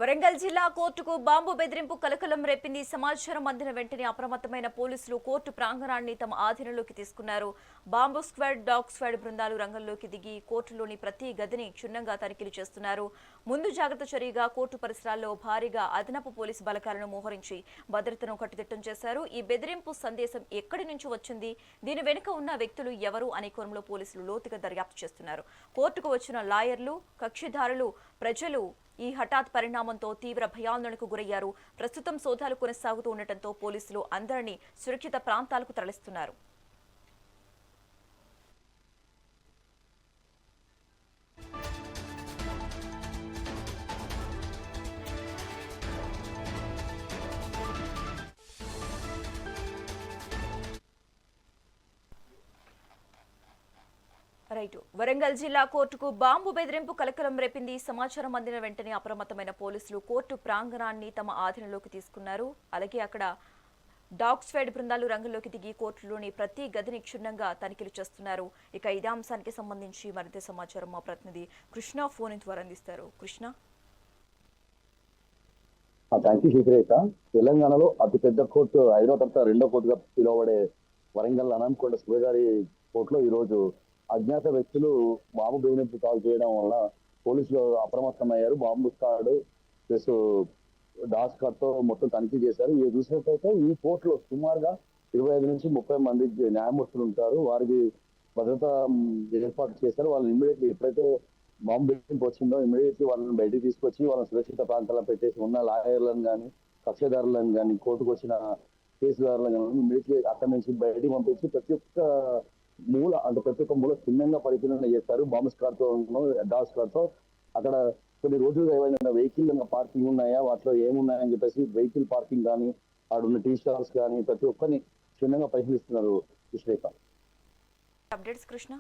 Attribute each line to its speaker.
Speaker 1: వరంగల్ జిల్లా కోర్టుకు బాంబు బెదిరింపు కలకలం రేపింది. సమాచారం అందిన వెంటనే అప్రమత్తమైన పోలీసులు కోర్టు ప్రాంగణాన్ని తమ ఆధీనంలోకి తీసుకున్నారు. బాంబు స్క్వాడ్, డాగ్ స్క్వాడ్ బృందాలు రంగంలోకి దిగి కోర్టులోని ప్రతి గదిని క్షుణ్ణంగా తనిఖీలు చేస్తున్నారు. ముందు జాగ్రత్త చర్యగా కోర్టు పరిసరాల్లో భారీగా అదనపు పోలీసు బలగాలను మోహరించి భద్రతను కట్టుదిట్టం చేశారు. ఈ బెదిరింపు సందేశం ఎక్కడి నుంచి వచ్చింది, దీని వెనుక ఉన్న వ్యక్తులు ఎవరు అనే కోణంలో పోలీసులు లోతుగా దర్యాప్తు చేస్తున్నారు. కోర్టుకు వచ్చిన లాయర్లు, కక్షిదారులు, ప్రజలు ఈ హఠాత్ పరిణామంతో తీవ్ర భయాందోళనకు గురయ్యారు. ప్రస్తుతం సోదాలు కొనసాగుతూ ఉండటంతో పోలీసులు అందరినీ సురక్షిత ప్రాంతాలకు తరలిస్తున్నారు. వరంగల్ జిల్లా కోర్టుకు బాంబు బెదిరింపు కలకలం రేపింది. సమాచారం అందిన వెంటనే అప్రమత్తమైన పోలీసులు కోర్టు ప్రాంగణాన్ని తమ ఆధీనంలోకి తీసుకున్నారు. అలాగే అక్కడ డాగ్ స్క్వాడ్ బృందాలు రంగంలోకి దిగి కోర్టులోని ప్రతి గదిని క్షుణ్ణంగా తనిఖీలు చేస్తున్నారు. ఇక ఇదే అంశానికి సంబంధించి మరింత సమాచారం మా ప్రతినిధి కృష్ణ ఫోన్ ద్వారా అందిస్తారు. కృష్ణ,
Speaker 2: తెలంగాణలో అతిపెద్ద కోర్టు ఐదో తర్వాత రెండో కోర్టుగా పిలువబడే వరంగల్ అనంకొండ శివగారి కోర్టులో ఈ రోజు అజ్ఞాత వ్యక్తులు బాంబు బెదిరింపు కాల్ చేయడం వల్ల పోలీసులు అప్రమత్తమయ్యారు. Bomb squad plus dog squad తో మొత్తం తనిఖీ చేశారు. ఇది చూసినట్లయితే ఈ కోర్టులో సుమారుగా 25 నుంచి 30 మంది న్యాయమూర్తులు ఉంటారు. వారికి భద్రత ఏర్పాటు చేశారు. వాళ్ళని ఇమ్మీడియట్లీ ఎప్పుడైతే బాంబు బెదిరింపు వచ్చిందో ఇమ్మీడియట్లీ వాళ్ళని బయటికి తీసుకొచ్చి వాళ్ళని సురక్షిత ప్రాంతాల్లో పెట్టేసి ఉన్న లాయర్లను కానీ, కక్షదారులను కానీ, కోర్టుకు వచ్చిన కేసుదారులను కానీ ఇమ్మీడియట్లీ అక్కడి నుంచి బయటికి పంపించి ప్రతి ఒక్క మూల క్షుణ్ణంగా పరిశీలన చేస్తారు. బాంబు స్క్వాడ్ తో డాగ్ స్క్వాడ్ తో అక్కడ కొన్ని రోజులుగా ఏమైనా వెహికల్ పార్కింగ్ ఉన్నాయా, వాటిలో ఏమున్నాయని చెప్పేసి వెహికల్ పార్కింగ్ కానీ, ఆడున్న టీ స్టాల్స్ కానీ ప్రతి ఒక్కరిని క్షుణ్ణంగా పరిశీలిస్తున్నారు.
Speaker 1: అప్డేట్స్ కృష్ణ.